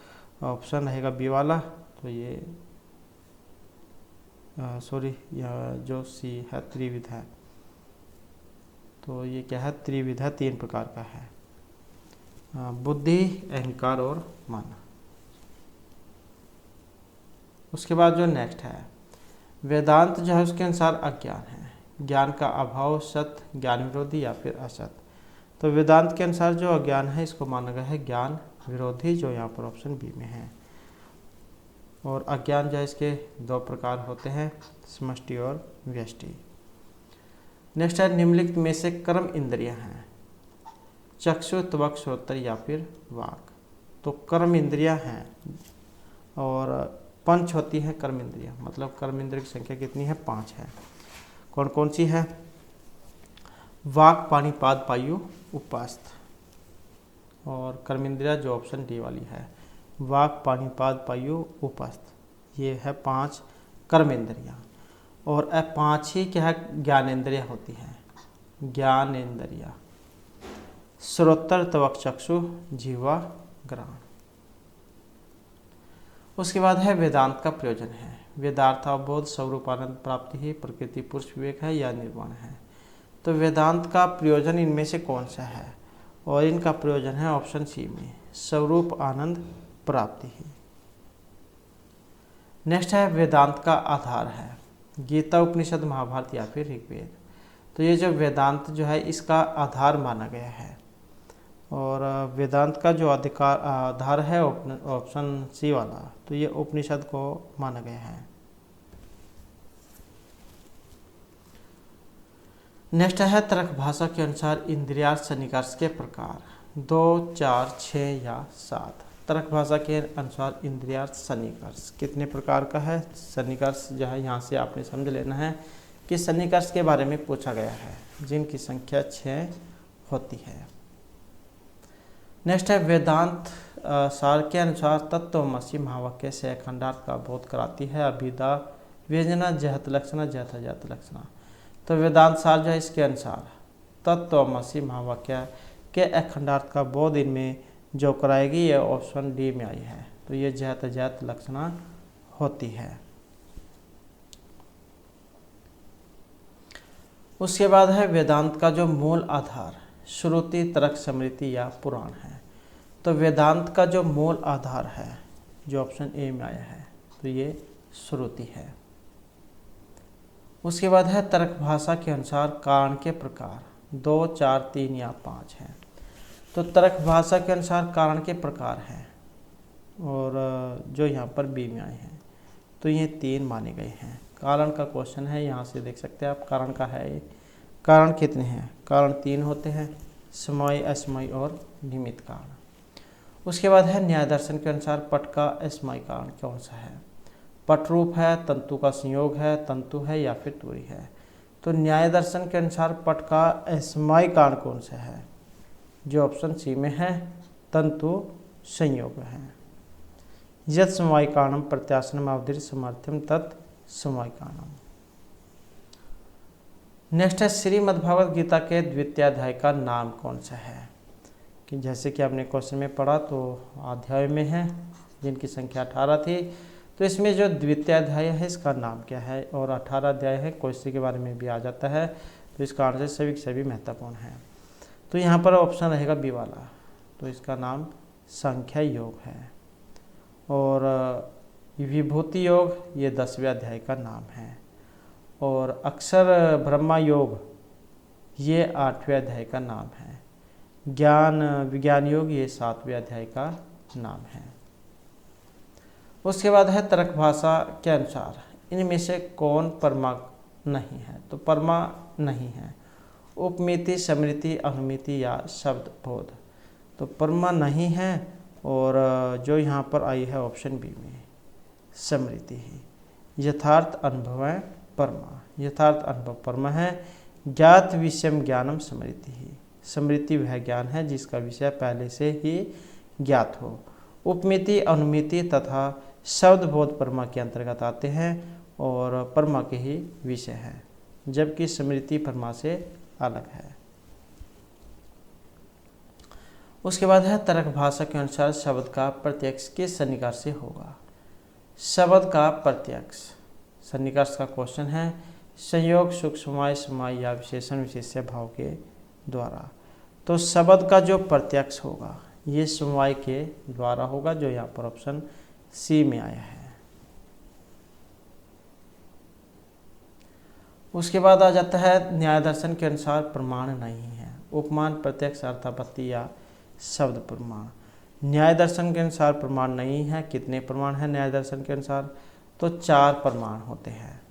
ऑप्शन रहेगा बी वाला, तो ये सॉरी यह जो सी है त्रिविध है, तो ये क्या है, त्रिविध है, 3 प्रकार का है, बुद्धि, अहंकार और मन। उसके बाद जो नेक्स्ट है वेदांत जो है उसके अनुसार अज्ञान है, ज्ञान का अभाव, सत्य, ज्ञान विरोधी या फिर असत। तो वेदांत के अनुसार जो अज्ञान है इसको माना गया है ज्ञान विरोधी, जो यहाँ पर ऑप्शन बी में है। और अज्ञान जो है इसके दो प्रकार होते हैं, समष्टि और व्यष्टि। नेक्स्ट है निम्नलिखित में से कर्म इंद्रियां हैं, चक्षु, त्वक, श्रोत्र या फिर वाक। तो कर्म इंद्रियां हैं और पंच होती है कर्म इंद्रियां, मतलब कर्म इंद्रिय की संख्या कितनी है, 5 है। कौन कौन सी है? वाक, पाणिपाद, पायु, उपास्त। और कर्म इंद्रिया जो ऑप्शन डी वाली है, वाक, पाणिपाद, पायु, उपास्त, ये है 5 कर्म इंद्रियां। और 5 ही क्या है, ज्ञानेंद्रियां होती हैं, ज्ञानेंद्रियां, श्रोत्र, त्वक, चक्षु, जीवा, घ्राण। उसके बाद है वेदांत का प्रयोजन है, वेदार्थ अवबोध, स्वरूपानंद प्राप्ति ही, प्रकृति पुरुष विवेक है या निर्वाण है। तो वेदांत का प्रयोजन इनमें से कौन सा है? और इनका प्रयोजन है ऑप्शन सी में, स्वरूप आनंद प्राप्ति ही। नेक्स्ट है वेदांत का आधार है, गीता, उपनिषद, महाभारत या फिर ऋग्वेद। तो ये जो वेदांत जो है इसका आधार माना गया है। और वेदांत का जो आधार है ऑप्शन सी वाला, तो ये उपनिषद को माना गया है। नेक्स्ट है तर्क भाषा के अनुसार इंद्रियार्थ सन्निकर्ष के प्रकार, 2, 4, 6 या 7। तर्क भाषा के अनुसार इंद्रियार्थ सन्निकर्ष कितने प्रकार का है? सन्निकर्ष जो है यहाँ से आपने समझ लेना है कि सन्निकर्ष के बारे में पूछा गया है, जिनकी संख्या 6 होती है। नेक्स्ट है वेदांत सार के अनुसार तत्वमसि महावाक्य से खंडार्थ का बोध कराती है, अभिदा, व्यंजना, जहत लक्षणा, जहत अजहत लक्षणा। तो वेदांत सार जो है इसके अनुसार तत्वमसि महावाक्य के अखंडार्थ का बोध इनमें जो कराएगी ये ऑप्शन डी में आई है। तो ये जहत अजहत लक्षणा होती है। उसके बाद है वेदांत का जो मूल आधार, श्रुति, तर्क, स्मृति या पुराण है। तो वेदांत का जो मूल आधार है जो ऑप्शन ए में आया है, तो ये श्रुति है। उसके बाद है तर्क भाषा के अनुसार कारण के प्रकार, 2, 4, 3 या 5 है। तो तर्क भाषा के अनुसार कारण के प्रकार हैं और जो यहाँ पर बी में आए हैं, तो ये 3 माने गए हैं। कारण का क्वेश्चन है, यहाँ से देख सकते हैं आप कारण का है। कारण कितने हैं? कारण 3 होते हैं, समवायी, असमवायी और निमित्त कारण। उसके बाद है न्याय दर्शन के अनुसार पट का असमवायी कारण कौन सा है? पट रूप है, तंतु का संयोग है, तंतु है या फिर तुरी है। तो न्याय दर्शन के अनुसार पट का असमवायी कारण कौन सा है? जो ऑप्शन सी में है, तंतु संयोग है। यत् समवायी कारणम प्रत्यासनम अवधि समर्थ्यम तत् समवायी कारणम। नेक्स्ट है श्रीमद्भागवत गीता के द्वितीय अध्याय का नाम कौन सा है? कि जैसे कि आपने क्वेश्चन में पढ़ा तो अध्याय में है, जिनकी संख्या 18 थी। तो इसमें जो द्वितीय अध्याय है इसका नाम क्या है? और 18 अध्याय है, क्वेश्चन के बारे में भी आ जाता है, तो इसका आंसर सभी महत्वपूर्ण है। तो यहाँ पर ऑप्शन रहेगा बी वाला, तो इसका नाम संख्या योग है। और विभूति योग ये 10वें अध्याय का नाम है। और अक्षर ब्रह्मा योग ये 8वें अध्याय का नाम है। ज्ञान विज्ञान योग ये 7वें अध्याय का नाम है। उसके बाद है तर्क भाषा के अनुसार इनमें से कौन परमा नहीं है? तो परमा नहीं है, उपमिति, समृति, अनुमिति या शब्द बोध। तो परमा नहीं है और जो यहाँ पर आई है ऑप्शन बी में समृति ही। यथार्थ अनुभव है परमा, यथार्थ अनुभव परमा है। ज्ञात विषयम ज्ञानम समृति ही, समृति वह ज्ञान है जिसका विषय पहले से ही ज्ञात हो। उपमिति, अनुमिति तथा शब्द बोध परमा के अंतर्गत आते हैं और परमा के ही विषय है, जबकि स्मृति परमा से अलग है। उसके बाद है तर्क भाषा के अनुसार शब्द का प्रत्यक्ष किस सन्निकर्ष से होगा? शब्द का प्रत्यक्ष सन्निकर्ष का क्वेश्चन है संयोग, सुख, समाय, समाय या विशेषण विशेष्य भाव के द्वारा। तो शब्द का जो प्रत्यक्ष होगा ये समवाय के द्वारा होगा, जो यहाँ पर ऑप्शन सी में आया है। उसके बाद आ जाता है न्याय दर्शन के अनुसार प्रमाण नहीं है। उपमान, प्रत्यक्ष, अर्थापत्ति या शब्द प्रमाण। न्याय दर्शन के अनुसार प्रमाण नहीं है। कितने प्रमाण हैं न्याय दर्शन के अनुसार? तो 4 प्रमाण होते हैं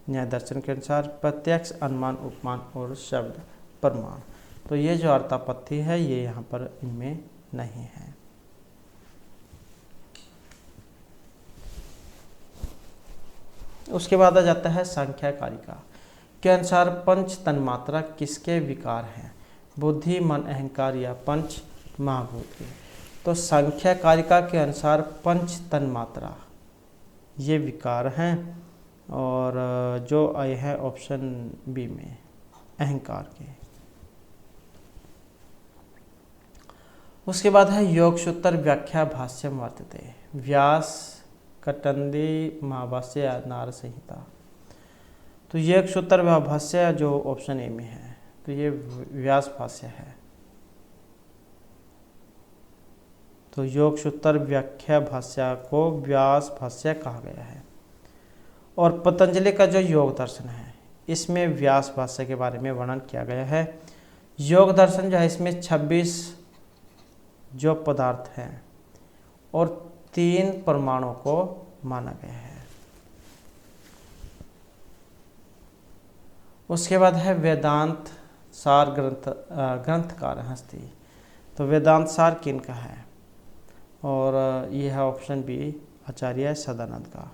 न्याय दर्शन के अनुसार: प्रत्यक्ष, अनुमान, उपमान और शब्द प्रमाण। तो ये जो अर्थापत्ति है ये यहाँ पर इनमें नहीं है। उसके बाद आ जाता है संख्या कारिका के अनुसार पंच तन्मात्रा किसके विकार हैं? बुद्धि, मन, अहंकार या पंच महाभूत के। तो संख्या कारिका के अनुसार पंच तन्मात्रा ये विकार हैं और जो आए हैं ऑप्शन बी में अहंकार के। उसके बाद है योगसूत्र व्याख्या भाष्यम वर्तते। व्यास, कटंदी, महाभाष्य या नार संहिता। तो योगसूत्र भाष्य जो ऑप्शन ए में है तो ये व्यास भाष्य है। तो योगसूत्र व्याख्या भाष्य को व्यास भाष्य कहा गया है। और पतंजलि का जो योग दर्शन है इसमें व्यास भाष्य के बारे में वर्णन किया गया है। योग दर्शन जो है इसमें 26 जो पदार्थ हैं और 3 प्रमाणों को माना गया है। उसके बाद है वेदांत सार ग्रंथकार हस्ती। तो वेदांत सार किन का है? और यह है ऑप्शन बी आचार्य सदानंद का।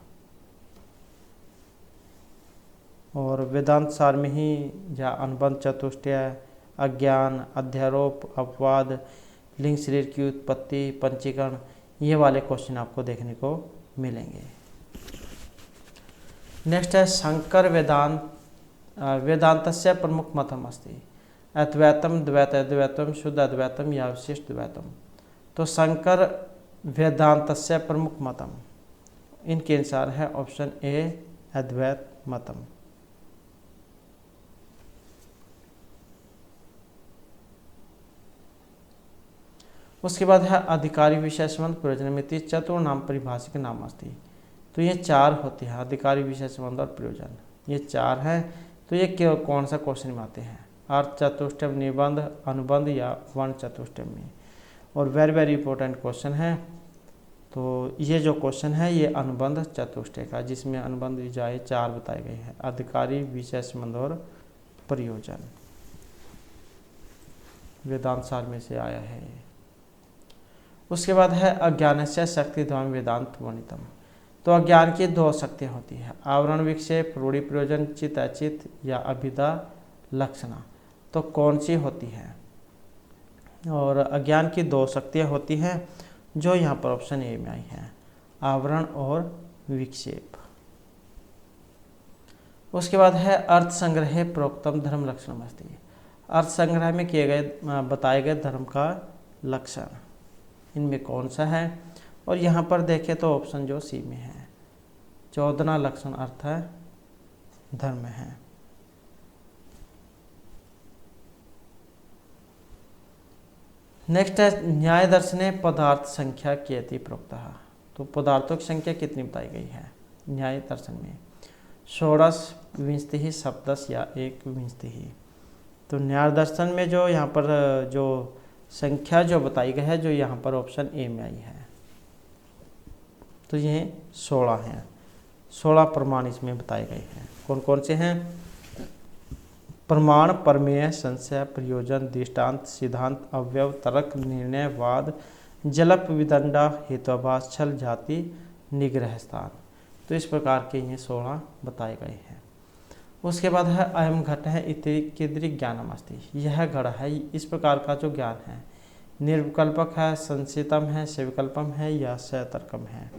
और वेदांत सार में ही या अनुबंध, चतुष्टय, अज्ञान, अध्यारोप, अपवाद, लिंग शरीर की उत्पत्ति, पंचीकरण, ये वाले क्वेश्चन आपको देखने को मिलेंगे। नेक्स्ट है शंकर वेदांतस्य प्रमुख मतम अस्ति। अद्वैतम, द्वैत अद्वैतम, शुद्ध अद्वैतम या विशिष्ट द्वैतम। तो शंकर वेदांतस्य प्रमुख मतम इनके अनुसार है ऑप्शन ए अद्वैत मतम। उसके बाद है अधिकारी विषय संबंध प्रयोजनमिति चतुर नाम परिभाषिक नाम अस्ति। तो ये 4 होते हैं अधिकारी विषय संबंध और प्रयोजन, ये 4 हैं। तो ये कौन सा क्वेश्चन में आते हैं? अर्थ चतुष्टय, निबंध, अनुबंध या वर्ण चतुष्टय में। और वेरी वेरी इंपॉर्टेंट क्वेश्चन है। तो ये जो क्वेश्चन है ये अनुबंध चतुष्टय का, जिसमें अनुबंध विजाएं 4 बताए गए हैं: अधिकारी, विषय संबंध और प्रयोजन। वेदांत सार में से आया है। उसके बाद है अज्ञानस्य शक्तिद्वयं वेदांत वर्णितम। तो अज्ञान की 2 शक्तियाँ होती है: आवरण विक्षेप, रूढ़ि प्रयोजन, चित अचित या अभिदा लक्षणा। तो कौन सी होती है? और अज्ञान की 2 शक्तियाँ होती हैं जो यहाँ पर ऑप्शन ए में आई हैं, आवरण और विक्षेप। उसके बाद है अर्थ संग्रह प्रोक्तम धर्म लक्षणम अस्ति। अर्थ संग्रह में किए गए बताए गए धर्म का लक्षण इनमें कौन सा है? और यहाँ पर देखें तो ऑप्शन जो सी में है 14 लक्षण अर्थ है धर्म है। नेक्स्ट है न्याय दर्शने पदार्थ संख्या कियति प्रोक्तः। तो पदार्थों की संख्या कितनी बताई गई है न्याय दर्शन में? 16, 20, 17 या 21। तो न्याय दर्शन में जो यहाँ पर जो संख्या जो बताई गई है जो यहाँ पर ऑप्शन ए में आई है तो ये 16 हैं। 16 प्रमाण इसमें बताए गए हैं। कौन कौन से हैं? प्रमाण, प्रमेय, संशय, प्रयोजन, दृष्टांत, सिद्धांत, अवयव, तर्क, निर्णय, वाद, जलप, विदंडा, हेतुभाष, छल, जाति, निग्रह स्थान। तो इस प्रकार के ये 16 बताए गए हैं। उसके बाद है अयम घट है इति ज्ञानम अस्ति। यह घड़ा है, इस प्रकार का जो ज्ञान है निर्विकल्पक है, संसितम है, सविकल्पम है या सतर्कम है।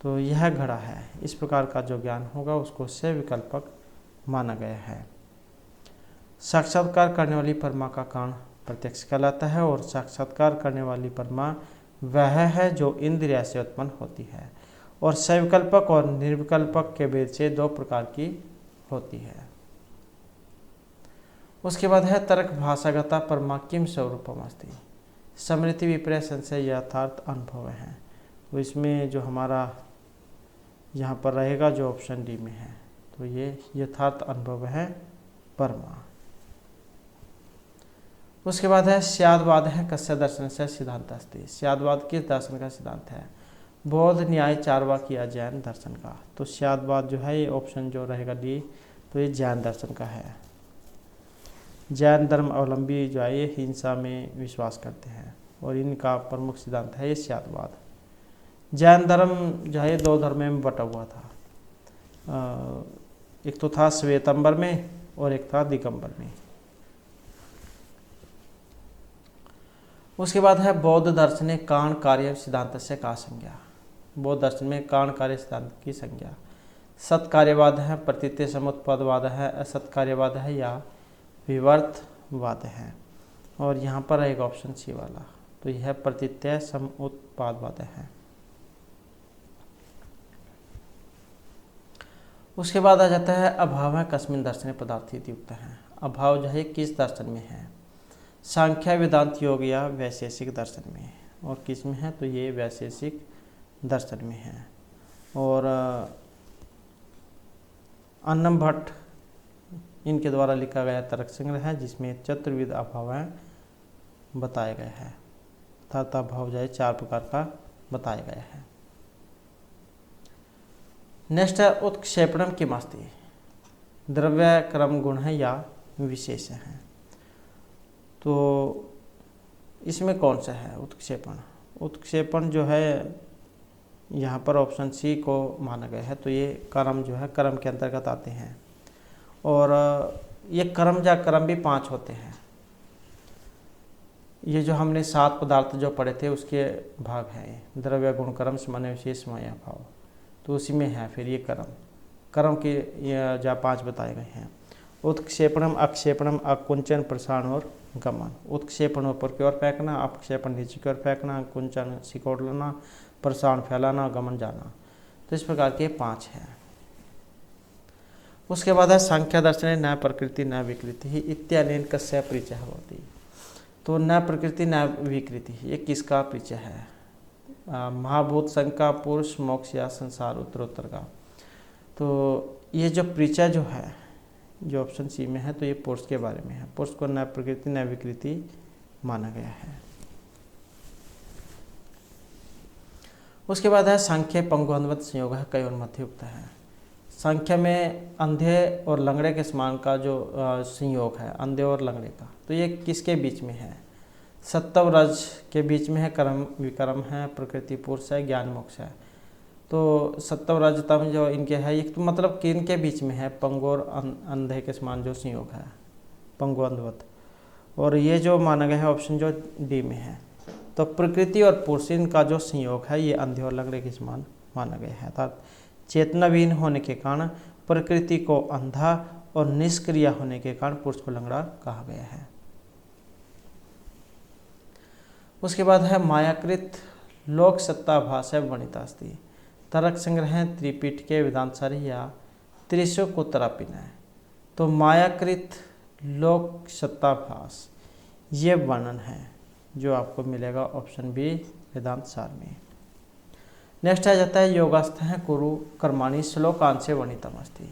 तो यह घड़ा है, इस प्रकार का जो ज्ञान होगा उसको सविकल्पक माना गया है। साक्षात्कार करने वाली परमा का कारण प्रत्यक्ष कहलाता है और साक्षात्कार करने वाली परमा वह है जो इंद्रिय से उत्पन्न होती है और सविकल्पक और निर्विकल्पक के भेद से 2 प्रकार की होती है। उसके बाद है तर्क भाषागता परमा किम स्वरूपम अस्ति। स्मृति, विपर्य, संशय, यथार्थ, अनुभव है। तो इसमें जो हमारा यहाँ पर रहेगा जो ऑप्शन डी में है तो ये यथार्थ अनुभव है परमा। उसके बाद है स्यादवाद है कस्य दर्शन से सिद्धांत अस्ति। स्यादवाद किस दर्शन का सिद्धांत है? बौद्ध न्याय चार्वाक या जैन दर्शन का। तो स्यादवाद जो है ये ऑप्शन जो रहेगा डी, तो ये जैन दर्शन का है। जैन धर्म अवलंबी जो है ये हिंसा में विश्वास करते हैं और इनका प्रमुख सिद्धांत है ये स्यादवाद। जैन धर्म जो है दो धर्म में बटा हुआ था, एक तो था श्वेतंबर में और एक था दिगंबर में। उसके बाद है बौद्ध दर्शन कारण कार्य सिद्धांत से का संज्ञा। बौद्ध दर्शन में कारण कार्य सिद्धांत की संज्ञा सत्कार्यवाद है, प्रतीत्य समुत्पादवाद है, असत्कार्यवाद है या विवर्तवाद है। और यहाँ पर एक ऑप्शन सी वाला, तो यह प्रतीत्य समुत्पादवाद है। उसके बाद आ जाता है अभाव है कस्मिन दर्शन पदार्थ युक्त है। अभाव जो है किस दर्शन में है? सांख्य वेदांत योग या वैशेषिक दर्शन में। और किस में है? तो ये वैशेषिक दर्शन में है। और अन्नम भट्ट इनके द्वारा लिखा गया तर्क संग्रह है जिसमें चतुर्विध अभाव बताए गए हैं, अर्थात अभाव जो है 4 प्रकार का बताया गया है। नेक्स्ट है उत्क्षेपणम किम अस्ति। द्रव्य क्रम गुण है या विशेष है। तो इसमें कौन सा है उत्क्षेपण? उत्क्षेपण जो है यहाँ पर ऑप्शन सी को माना गया है, तो ये कर्म जो है कर्म के अंतर्गत आते हैं। और ये कर्म या कर्म भी 5 होते हैं। ये जो हमने 7 पदार्थ जो पढ़े थे उसके भाग हैं, द्रव्य गुण कर्म सामान्य विशेष माया भाव, तो उसी में है फिर ये कर्म के या 5 बताए गए हैं। उत्क्षेपणम अक्षेपणम अकुंचन प्रसारण और गमन। उत्क्षेपण ऊपर की ओर फेंकना, अपक्षेपण नीचे की ओर फेंकना, कुंचन सिकोड़ लेना, प्रसारण फैलाना, गमन जाना। तो इस प्रकार के 5 हैं। उसके बाद है संख्या दर्शन न प्रकृति न विकृति ही इत्यानेन कस्य परिचय होती। तो न प्रकृति न विकृति ये किसका परिचय है? महाभूत संख्या पुरुष मोक्ष या संसार उत्तरोत्तर का। तो ये जो परिचय जो है जो ऑप्शन सी में है, तो ये पुरुष के बारे में है। पुरुष को न प्रकृति न विकृति माना गया है। उसके बाद है संख्या पंगुअन्वत संयोग है कई मध्य युक्त है। संख्या में अंधे और लंगड़े के समान का जो संयोग है अंधे और लंगड़े का, तो ये किसके बीच में है? सत्व रज के बीच में है, कर्म विकर्म है, प्रकृति पुरुष है, ज्ञान मोक्ष है। तो सत्व रज तम जो इनके है ये तो मतलब किन के बीच में है? पंगु और अंधे के समान जो संयोग है पंगु अंधवत। और ये जो माना गया है ऑप्शन जो डी में है। तो प्रकृति और पुरुष इनका जो संयोग है ये अंधे और लंगड़े के समान माना गया है, अर्थात चेतनाविहीन होने के कारण प्रकृति को अंधा और निष्क्रिय होने के कारण पुरुष को लंगड़ा कहा गया है। उसके बाद है मायाकृत लोक सत्ताभास है वणितास्ति। तर्क संग्रह त्रिपिटके वेदांतसारी या त्रिशुक उत्तरापिनय। तो मायाकृत लोक सत्ताभास ये वर्णन है जो आपको मिलेगा ऑप्शन बी वेदांत सार में। नेक्स्ट आ जाता है योगास्थ है कुरु कर्माणि श्लोकांशे वर्णितम अस्ति।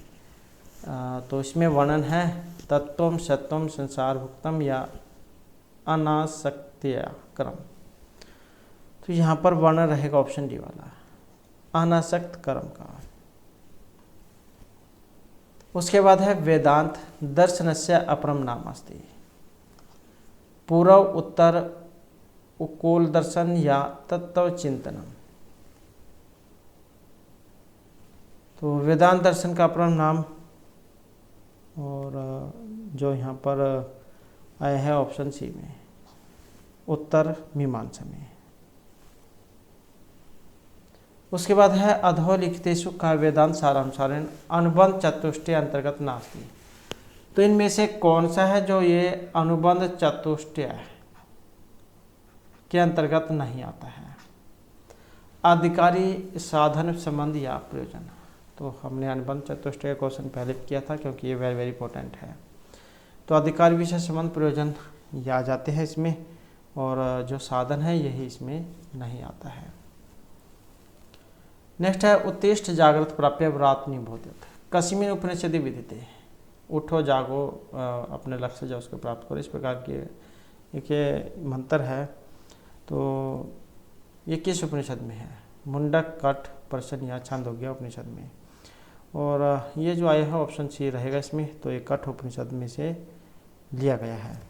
तो इसमें वर्णन है तत्वम सत्वम संसार भुक्तम या अनासक्त्या क्रम। तो यहाँ पर वर्णन रहेगा ऑप्शन डी वाला अनासक्त कर्म का। उसके बाद है वेदांत दर्शनस्य अपरम नाम अस्ति। पूर्व उत्तर उकोल दर्शन या तत्व चिंतनम। तो वेदांत दर्शन का अपरम नाम और जो यहाँ पर आया है ऑप्शन सी में उत्तर मीमांसा में। उसके बाद है अधोलिखितेषु का वेदांत सारांशारण अनुबंध चतुष्टय अंतर्गत नास्ति। तो इनमें से कौन सा है जो ये अनुबंध चतुष्टय के अंतर्गत नहीं आता है? अधिकारी साधन संबंध या प्रयोजन। तो हमने अनुबंध चतुष्टय क्वेश्चन पहले किया था क्योंकि ये वेरी इंपॉर्टेंट है। तो अधिकारी विषय संबंध प्रयोजन ये आ जाते हैं इसमें, और जो साधन है यही इसमें नहीं आता है। नेक्स्ट है उत्तिष्ठ जागृत प्राप्य व्रात निबोधित कस्मिन् उपनिषदि विदिते, उठो जागो अपने लक्ष्य जाओ उसको प्राप्त करो, इस प्रकार के एक ये मंत्र है। तो ये किस उपनिषद में है? मुंडक, कठ, पर्शन या छांदोग्य उपनिषद में। और ये जो आया है ऑप्शन सी रहेगा इसमें, तो ये कठ उपनिषद में से लिया गया है।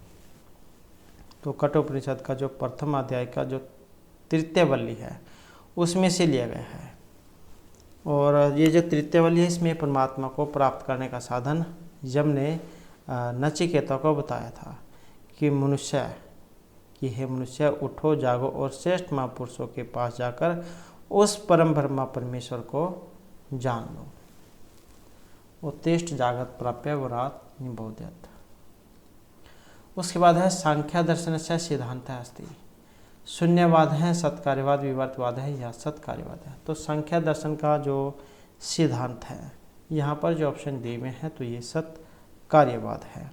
तो कठ उपनिषद का जो प्रथम अध्याय का जो तृतीय वल्ली है उसमें से लिया गया है। और ये जो तृतीय वल्ली है इसमें परमात्मा को प्राप्त करने का साधन यम ने नचिकेता को बताया था कि हे मनुष्य उठो जागो और श्रेष्ठ महापुरुषों के पास जाकर उस परम ब्रह्मा परमेश्वर को जान लो। उत्तिष्ठ जागत प्राप्य वरात निबोध्यत। उसके बाद है सांख्य दर्शन से सिद्धांत अस्ति। शून्यवाद है, सत्कार्यवाद, विवर्तवाद है या सत्कार्यवाद है। तो सांख्य दर्शन का जो सिद्धांत है यहाँ पर जो ऑप्शन डी में है तो ये सत्कार्यवाद है।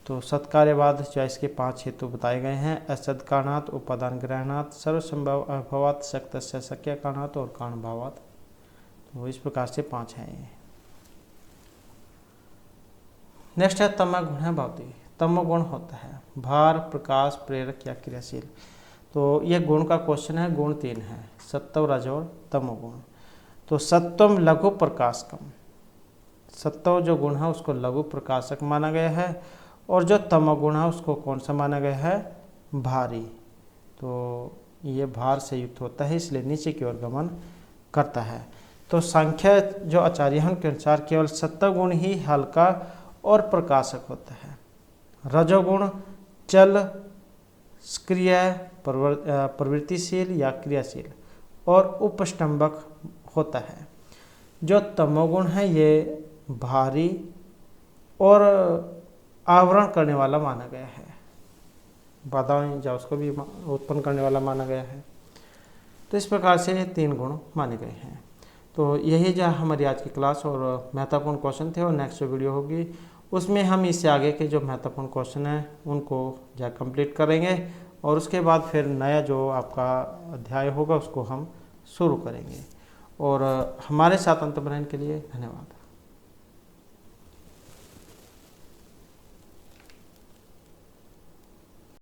तो सत्कार्यवाद जो इसके 5 हेतु बताए गए हैं, असद कारणात, उपादान ग्रहणात, सर्वसंभव अभावात, शक्तस्य शक्य कारणात और कारण भावात। तो इस प्रकार से 5 हैं ये। नेक्स्ट है तमगुण है भवती। तमोगुण होता है भार, प्रकाश, प्रेरक या क्रियाशील। तो ये गुण का क्वेश्चन है। गुण 3 है, सत्व, रज और तमोगुण। तो सत्वम लघु प्रकाशकम, सत्व जो गुण है उसको लघु प्रकाशक माना गया है, और जो तमोगुण है उसको कौन सा माना गया है? भारी। तो ये भार से युक्त होता है इसलिए नीचे की ओर गमन करता है। तो सांख्य जो आचार्य हैं उनके अनुसार केवल सत्वगुण ही हल्का और प्रकाशक होता है। रजोगुण चल, सक्रिय, प्रवृत्तिशील या क्रियाशील और उपष्टंभक होता है। जो तमोगुण है ये भारी और आवरण करने वाला माना गया है, बाधाएं या उसको भी उत्पन्न करने वाला माना गया है। तो इस प्रकार से 3 गुण माने गए हैं। तो यही जो हमारी आज की क्लास और महत्वपूर्ण क्वेश्चन थे, और नेक्स्ट जो वीडियो होगी उसमें हम इससे आगे के जो महत्वपूर्ण क्वेश्चन हैं उनको जो कंप्लीट करेंगे, और उसके बाद फिर नया जो आपका अध्याय होगा उसको हम शुरू करेंगे। और हमारे साथ अंत बनाने के लिए धन्यवाद।